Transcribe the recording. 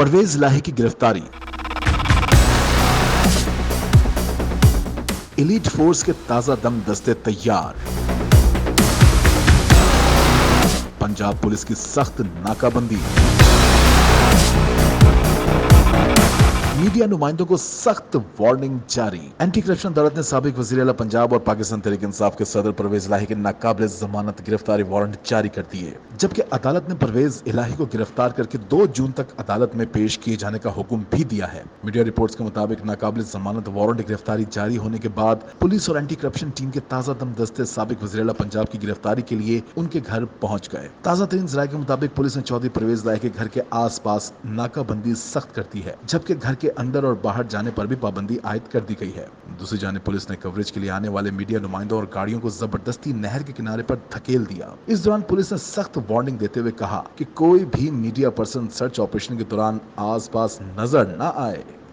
परवेज इलाही की गिरफ्तारी। Elite force के ताजा दम दस्ते तैयार। पंजाब पुलिस की सख्त नाकाबंदी। मीडिया नुमाइंदों को सख्त वार्निंग जारी। एंटी करप्शन अदालत ने साबिक वजीर आला पंजाब और पाकिस्तान तहरीक इंसाफ के सदर परवेज इलाही के नाकाबिल जमानत गिरफ्तारी वारंट जारी कर दिए, जबकि अदालत ने परवेज इलाही को गिरफ्तार करके 2 जून तक अदालत में पेश किए जाने का हुक्म भी दिया है। मीडिया रिपोर्ट्स के मुताबिक नाकाबिल जमानत वारंट गिरफ्तारी जारी होने के बाद पुलिस और एंटी करप्शन टीम के ताजा दम दस्ते साबिक वजीर आला पंजाब की गिरफ्तारी के लिए उनके घर पहुंच गए। ताजा तरीन जराये के मुताबिक पुलिस ने चौधरी परवेज इलाही के घर के आस पास नाकाबंदी सख्त कर दी है, जबकि घर के अंदर और बाहर जाने पर भी पाबंदी आयद कर दी गई है। दूसरी जानिब पुलिस ने कवरेज के लिए आने वाले मीडिया नुमाइंदों और गाड़ियों को जबरदस्ती नहर के किनारे पर धकेल दिया। इस दौरान पुलिस ने सख्त वार्निंग देते हुए कहा कि कोई भी मीडिया पर्सन सर्च ऑपरेशन के दौरान आस पास नजर न आए।